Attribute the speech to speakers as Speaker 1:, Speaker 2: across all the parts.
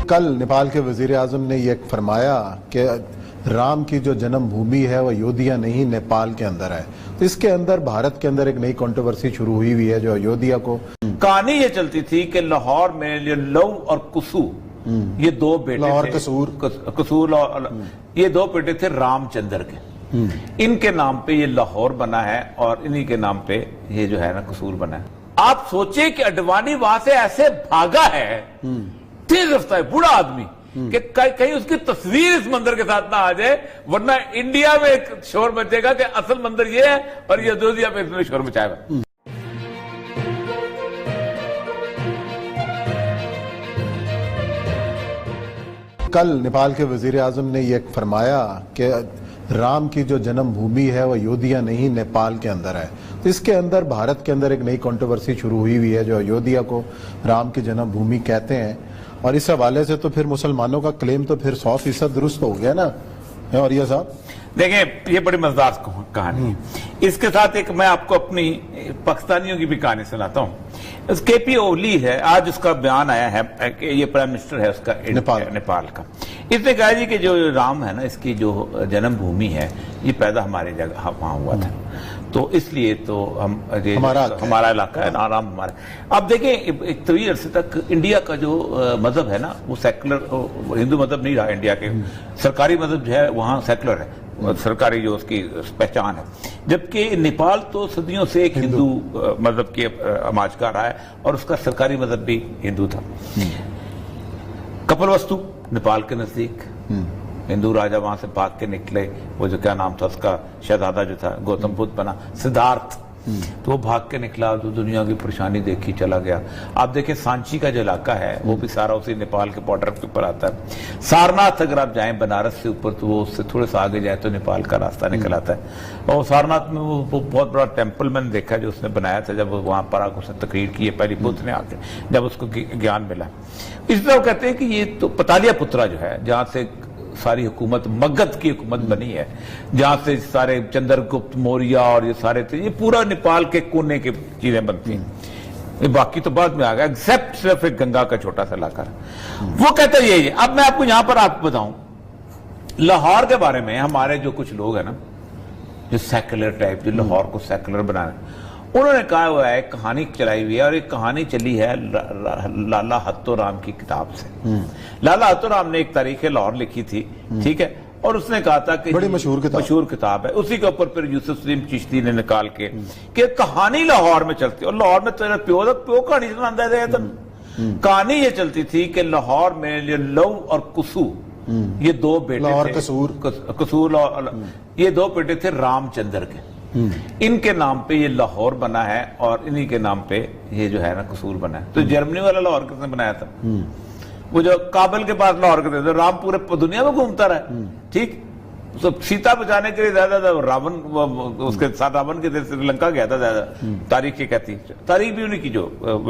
Speaker 1: कल नेपाल के वजीर आजम ने ये फरमाया कि राम की जो जन्मभूमि है वह अयोध्या नहीं नेपाल के अंदर है। तो इसके अंदर भारत के अंदर एक नई कंट्रोवर्सी शुरू हुई है जो अयोध्या को
Speaker 2: कहानी ये चलती थी कि लाहौर में ये लव और कुसू ये दो बेटे
Speaker 1: लाहौर
Speaker 2: कसूर और ये दो बेटे थे रामचंद्र के। इनके नाम पे ये लाहौर बना है और इन्हीं के नाम पे ये जो है ना कसूर बना है। आप सोचे कि अडवाणी वहां से ऐसे भागा है तेज रफ्तार बूढ़ा आदमी कि कहीं उसकी तस्वीर इस मंदिर के साथ ना आ जाए, वरना इंडिया में एक शोर मचेगा कि असल मंदिर ये है और ये अयोध्या में इसने शोर मचाएगा।
Speaker 1: कल नेपाल के वजीर आजम ने ये फरमाया कि राम की जो जन्मभूमि है वह अयोध्या नहीं नेपाल के अंदर है। तो इसके अंदर भारत के अंदर एक नई कंट्रोवर्सी शुरू हुई है जो अयोध्या को राम की जन्मभूमि कहते हैं। और इस हवाले से तो फिर मुसलमानों का क्लेम तो फिर 100% दुरुस्त हो गया ना। और ये साहब
Speaker 2: देखें, ये बड़ी मजेदार कहानी है। इसके साथ एक मैं आपको अपनी पाकिस्तानियों की भी कहानी सुनाता हूँ। केपी ओली है, आज उसका बयान आया है कि ये प्राइम मिनिस्टर है उसका नेपाल का। इसने कहा जी कि जो राम है ना, इसकी जो जन्मभूमि है ये पैदा हमारी जगह वहां हुआ था, तो इसलिए तो हम हमारा इलाका है ना, राम हमारा। अब देखें, एक तवील अरसे तक इंडिया का जो मजहब है ना वो सेकुलर हिंदू मजहब नहीं रहा। इंडिया के सरकारी मजहब जो है वहां सेकुलर है, सरकारी जो उसकी पहचान है। जबकि नेपाल तो सदियों से एक हिंदू मजहब के समाज का रहा है और उसका सरकारी मजहब भी हिंदू था। कपिलवस्तु नेपाल के नजदीक हिंदू राजा वहां से भाग के निकले, वो जो क्या नाम था उसका, शहजादा जो था गौतम बुद्ध बना, सिद्धार्थ, तो वो भाग के निकला, जो दुनिया की परेशानी देखी चला गया। आप देखें सांची का जो इलाका है वो भी सारा उसी नेपाल के बॉर्डर के ऊपर आता है। सारनाथ अगर आप जाएं बनारस से ऊपर तो वो उससे थोड़े सा आगे जाए तो नेपाल का रास्ता निकल आता है। और सारनाथ में वो बहुत बड़ा टेम्पल मैंने देखा जो उसने बनाया था, जब वहां पर आकर उसने तकरीर की है पहली बुद्ध ने आके, जब उसको ज्ञान मिला। इसलिए वो कहते हैं कि ये तो पतालिया पुत्रा जो है, जहां से सारी हुकूमत मगध की हुकूमत बनी है, जहां से सारे चंद्रगुप्त मौर्य और ये सारे थे, ये पूरा नेपाल के कोने की चीजें बनती हैं। बाकी तो बाद में आ गया, एक्सेप्ट सिर्फ एक गंगा का छोटा सा इलाका। वो कहते यही है। अब मैं आपको यहां पर आपको बताऊं लाहौर के बारे में। हमारे जो कुछ लोग हैं ना जो सेकुलर टाइप, जो लाहौर को सेकुलर बनाने, उन्होंने कहा हुआ है, कहानी चलाई हुई है और एक कहानी चली है लाला हत्तोराम की किताब से। लाला हत्तोराम ने एक तारीख लाहौर लिखी थी, ठीक है, और उसने कहा था कि
Speaker 1: बड़ी मशहूर किताब
Speaker 2: है। उसी के ऊपर फिर यूसुफ सलीम चिश्ती ने निकाल के कि कहानी लाहौर में चलती, और लाहौर में तेरा प्यो कहानी सुनाता है। कहानी ये चलती थी कि लाहौर में लव और कुसू ये दो बेटे थे, कसूर और ये दो बेटे थे रामचंद्र के। इनके नाम पे ये लाहौर बना है और इन्हीं के नाम पे ये जो है ना कसूर बना है। तो जर्मनी वाला लाहौर किसने बनाया था? वो जो काबल के पास लाहौर के थे, राम पूरे दुनिया में घूमता रहा, ठीक। तो सीता बचाने के लिए ज्यादा रावण, उसके साथ रावण के श्रीलंका गया था ज्यादा, तारीख ये कहती है, तारीख भी उन्हीं की जो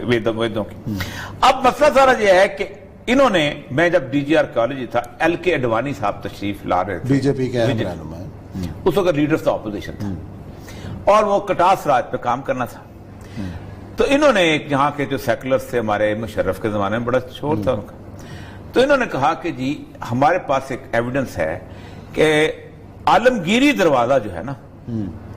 Speaker 2: वेदों की। अब मसला सारा ये है कि इन्होंने, मैं जब डीजी आर्कियोलॉजी था, LK अडवाणी साहब तशरीफ ला रहे थे,
Speaker 1: बीजेपी के
Speaker 2: उस वक्त लीडर ऑफ ऑपोजिशन था और वो कटास राज पे काम करना था। तो इन्होंने यहाँ के जो सेकुलर्स थे, हमारे मुशर्रफ के जमाने में बड़ा शोर था उनका, तो इन्होंने कहा कि जी हमारे पास एक एविडेंस है कि आलमगीरी दरवाजा जो है ना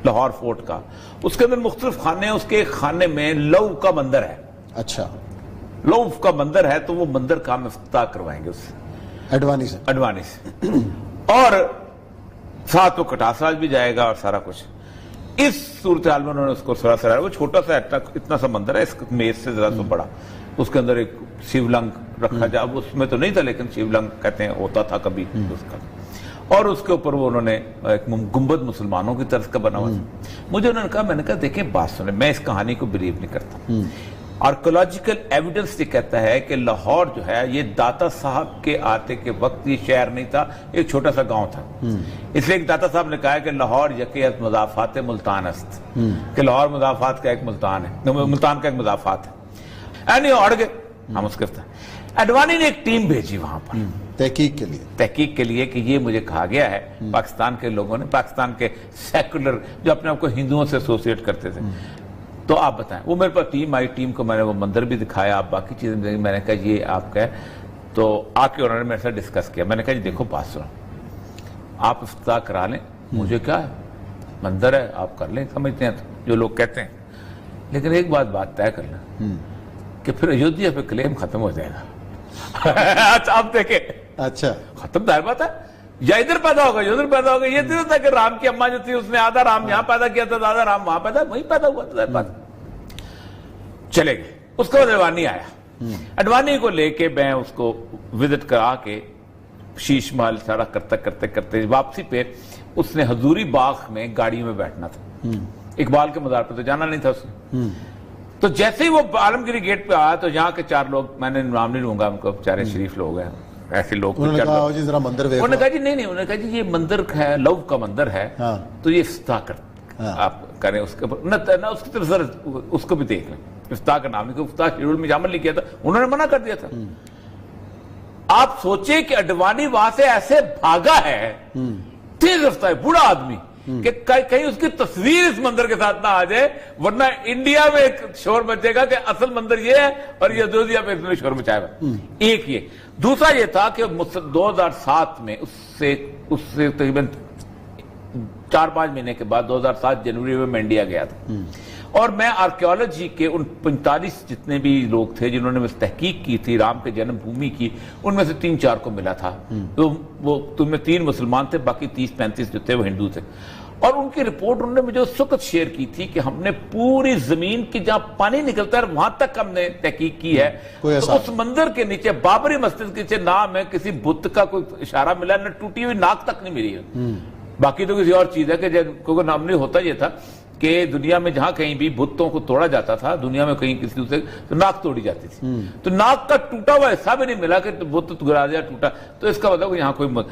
Speaker 2: लाहौर फोर्ट का, उसके अंदर मुख्तलिफ खाने, उसके खाने में लव का मंदिर है।
Speaker 1: अच्छा,
Speaker 2: लव का मंदिर है, तो वो मंदिर का हम इफ्तिताह करवाएंगे उससे, अडवाणी से और साथ वो कटास राज भी जाएगा और सारा कुछ। इस सूरत हाल में उन्होंने उसको सरा, वो छोटा सा इतना सा मंदिर है, इस मेज से जरा सा बड़ा, उसके अंदर एक शिवलिंग रखा जाए, उसमें तो नहीं था लेकिन शिवलिंग कहते हैं होता था कभी उसका, और उसके ऊपर वो उन्होंने एक गुंबद मुसलमानों की तरफ का बना हुआ था। मुझे उन्होंने कहा, मैंने कहा देखें बात सुने, मैं इस कहानी को बिलीव नहीं करता। आर्कोलॉजिकल एविडेंस ये कहता है कि लाहौर जो है ये दाता साहब के आते के वक्त ये शहर नहीं था, एक छोटा सा गांव था। इसलिए एक दाता साहब ने कहा है कि लाहौर यके मुजाफात मुल्तान अस्त, कि लाहौर मुजाफात का एक मुल्तान है, मुल्तान का एक मुजाफात है। एनी अड़ गए हम उसके साथ। अडवाणी ने एक टीम भेजी वहां पर तहकीक के लिए कि ये मुझे कहा गया है पाकिस्तान के लोगों ने, पाकिस्तान के सेकुलर जो अपने आप को हिंदुओं से एसोसिएट करते थे, तो आप बताएं। वो मेरे पास टीम आई, टीम को मैंने वो मंदिर भी दिखाया, आप बाकी चीजें, मैंने कहा ये आपका है। तो आके उन्होंने मेरे साथ डिस्कस किया। मैंने कहा जी देखो बात सुनो, आप इफ्तिताह करा लें, मुझे क्या है, मंदिर है, आप कर लें, समझते हैं तो जो लोग कहते हैं, लेकिन एक बात तय कर लें कि फिर अयोध्या पे क्लेम खत्म हो जाएगा। अच्छा आप देखें, अच्छा खत्म दायर बात है, या इधर पैदा होगा या उधर पैदा होगा। ये तो था कि राम की अम्मा जो थी उसने आधा राम यहां पैदा किया था, आधा राम वहां पैदा, वहीं पैदा हुआ था, दायर बात। चले गए, उसके बाद अडवाणी आया, अडवाणी को लेके मैं उसको विजिट करा के शीश महल सारा करते वापसी पे उसने हजूरी बाग में गाड़ी में बैठना था, इकबाल के मज़ार पे तो जाना नहीं था उसने। तो जैसे ही वो आलमगीरी गेट पे आया तो यहाँ के 4 लोग, मैंने नाम नहीं लूंगा, उनको बेचारे शरीफ लोग हैं, ऐसे लोग, उन्होंने कहा जी जरा मंदिर उन्होंने कहा जी नहीं, उन्होंने कहा जी ये मंदिर है, लव का मंदिर है, तो ये इफ्तिताह कर आप करें उसके ऊपर ना उसकी तरफ सर उसको भी देख लें, इफ्तिताह का नाम नहीं, इफ्तिताह शेड्यूल में शामिल नहीं किया था, उन्होंने मना कर दिया था। आप सोचे कि अडवाणी वहां से ऐसे भागा है, तेज रफ्तार बूढ़ा आदमी, कि कहीं उसकी तस्वीर इस मंदिर के साथ ना आ जाए, वरना इंडिया में एक शोर मचेगा कि असल मंदिर ये है और ये अयोध्या पे इसने शोर मचाएगा। एक ये, दूसरा ये था कि 2007 में उससे तकरीबन 4-5 महीने के बाद 2007 जनवरी में मैं इंडिया गया था, और मैं आर्कियोलॉजी के उन 45 जितने भी लोग थे जिन्होंने तहकीक की थी राम के जन्मभूमि की, उनमें से 3-4 को मिला था। तो वो तुमने 3 मुसलमान थे, बाकी 30-35 जो थे वो हिंदू थे। और उनकी रिपोर्ट उन्होंने मुझे उस वक्त शेयर की थी कि हमने पूरी जमीन की जहां पानी निकलता है वहां तक हमने तहकीक की है, तो उस मंदिर के नीचे बाबरी मस्जिद के नीचे ना में किसी बुत का कोई इशारा मिला, न टूटी हुई नाक तक नहीं मिली है। बाकी तो किसी और चीज है कि क्योंकि नाम नहीं होता ये था कि दुनिया में जहां कहीं भी बुतों को तोड़ा जाता था, दुनिया में कहीं किसी दूसरे तो नाक तोड़ी जाती थी, तो नाक का टूटा हुआ हिस्सा भी नहीं मिला कि बुत गिरा दिया टूटा, तो इसका मतलब यहाँ कोई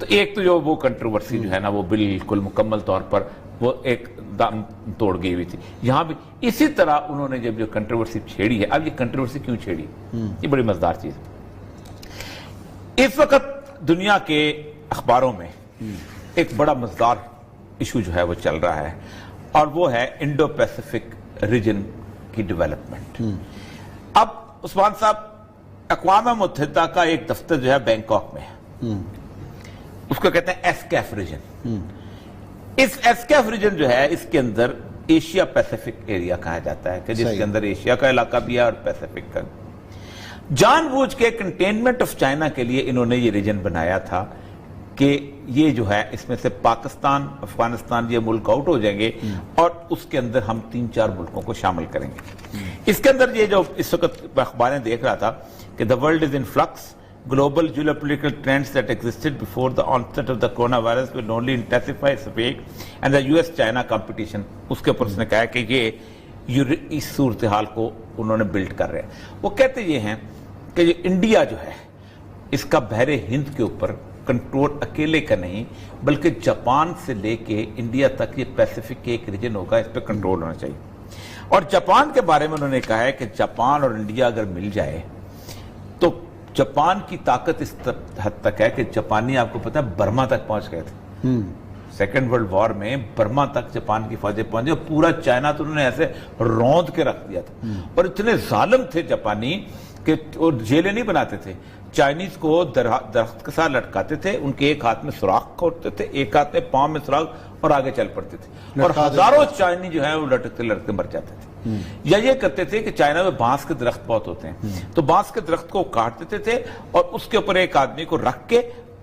Speaker 2: तो एक तो जो वो कंट्रोवर्सी जो है ना वो बिल्कुल मुकम्मल तौर पर वो एक दाम तोड़ गई हुई थी। यहां भी इसी तरह उन्होंने जब जो कंट्रोवर्सी छेड़ी है, अब ये कंट्रोवर्सी क्यों छेड़ी, ये बड़ी मजेदार चीज है। इस वक्त दुनिया के अखबारों में एक बड़ा मजेदार इशू जो है वो चल रहा है, और वो है इंडो पैसिफिक रीजन की डेवलपमेंट। अब उस्मान साहब, अक़वाम मुत्तहिदा का एक दफ्तर जो है बैंकॉक में है, उसको कहते हैं एसकैफ रीजन। इस एसकैफ रीजन जो है इसके अंदर एशिया पैसिफिक एरिया कहा जाता है, कि जिसके अंदर एशिया का इलाका भी है और पैसिफिक का। जानबूझ के कंटेनमेंट ऑफ चाइना के लिए इन्होंने ये रीजन बनाया था कि ये जो है इसमें से पाकिस्तान, अफगानिस्तान ये मुल्क आउट हो जाएंगे और उसके अंदर हम 3-4 मुल्कों को शामिल करेंगे। इसके अंदर ये जो इस वक्त अखबारें देख रहा था कि the world is in flux, global geopolitical trends that existed before the onset of the coronavirus will only intensify its weight and the US-China competition, उसके ऊपर उसने कहा कि ये इस सूरत हाल को उन्होंने बिल्ड कर रहे हैं। वो कहते ये हैं कि ये इंडिया जो है इसका बहरे हिंद के ऊपर कंट्रोल अकेले का नहीं, बल्कि जापान से लेके इंडिया तक ये पैसिफिक के एक रीजन होगा, इस पर कंट्रोल होना चाहिए। और जापान के बारे में उन्होंने कहा है कि जापान और इंडिया अगर मिल जाए तो जापान की ताकत इस हद तक है कि जापानी, आपको पता है, बर्मा तक पहुंच गए थे। सेकेंड वर्ल्ड वॉर में बर्मा तक जापान की फौजें पहुंची और पूरा चाइना तो उन्होंने ऐसे रौंद के रख दिया था। और इतने जालिम थे जापानी कि वो जेलें नहीं बनाते थे, चाइनीज को दरख्त के साथ लटकाते थे, उनके एक हाथ में सुराख खोदते थे, एक हाथ में पांव में सुराख, और आगे चल पड़ते थे, और हजारों चाइनी जो है वो लटकते लटकते मर जाते थे। या ये करते थे कि चाइना में बांस के दरख्त बहुत होते हैं, तो बांस के दरख्त को काट देते थे और उसके ऊपर एक आदमी को रख के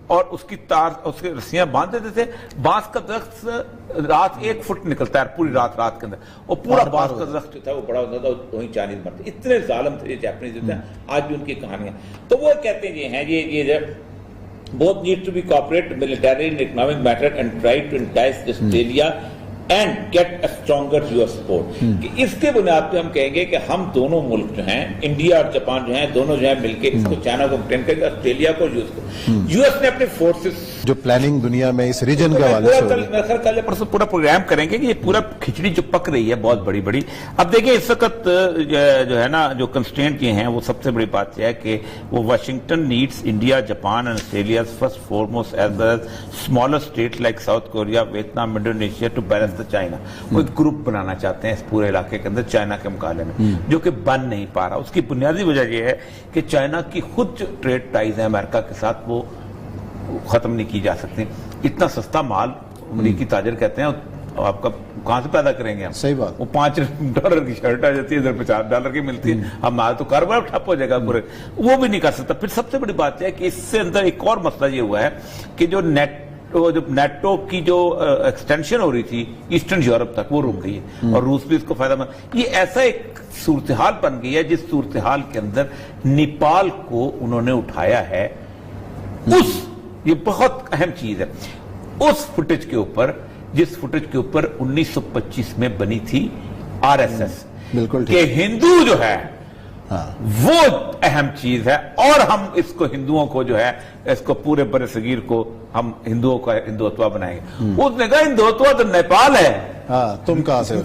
Speaker 2: और उसकी तार, उसकी रस्सियां बांध देते थे। बांस का दरख्त रात 1 फुट निकलता है पूरी रात के अंदर, और पूरा बांस का दरख्त जो था वो बड़ा होता था, वहीं चाइनीज मरते। इतने जालिम थे जापानीज जो थे, आज भी उनकी कहानियां। तो वो कहते हैं ये both need to be cooperate militarily in economic matter and try to entice Australia and get a stronger US support। कि इसके बुनियाद पे हम कहेंगे कि हम दोनों मुल्क जो हैं, इंडिया और जापान जो हैं, दोनों जो है मिलकर इसको चाइना को कंटेन करेंगे, ऑस्ट्रेलिया को यूएस को। यूएस ने अपने फोर्सेस
Speaker 1: जो प्लानिंग दुनिया में इस रीजन के हवाले से हो रही है।
Speaker 2: कल परसों पूरा प्रोग्राम करेंगे कि ये पूरा खिचड़ी जो पक रही है बहुत बड़ी बड़ी। अब देखिए इस वक्त जो है ना जो कंस्ट्रेंट ये हैं वो सबसे बड़ी बात यह है कि वो Washington needs India Japan and Australia first foremost as well as smaller state like South Korea Vietnam Indonesia to balance the China. वो एक ग्रुप बनाना चाहते हैं इस पूरे इलाके के अंदर चाइना के मुकाबले में, जो कि बन नहीं पा रहा। उसकी बुनियादी वजह यह है कि चाइना की खुद जो ट्रेड टाइज है अमेरिका के साथ वो खत्म नहीं की जा सकती। इतना सस्ता माल अमरीकी ताजर कहते हैं आपका कहां से पैदा करेंगे हम?
Speaker 1: सही बात।
Speaker 2: वो $5 की शर्ट आ जाती है, इधर $50 की मिलती है, हमारा तो कारोबार ठप हो जाएगा पूरे। वो भी नहीं कर सकता। फिर सबसे बड़ी बात यह है कि इससे अंदर एक और मसला ये हुआ है कि जो नेटो की जो एक्सटेंशन हो रही थी ईस्टर्न यूरोप तक वो रुक गई है और रूस भी इसको फायदा। ये ऐसा एक सूरत हाल बन गई है जिस सूरत हाल के अंदर नेपाल को उन्होंने उठाया है। ये बहुत अहम चीज है उस फुटेज के ऊपर जिस फुटेज के ऊपर 1925 में बनी थी आरएसएस।
Speaker 1: बिल्कुल
Speaker 2: कि हिंदू जो है वो अहम चीज है और हम इसको हिंदुओं को जो है इसको पूरे बड़े सगीर को हम हिंदुओं का हिंदुत्व बनाएंगे। उसने कहा हिंदुत्व तो नेपाल है।
Speaker 1: तुम कहां से हो?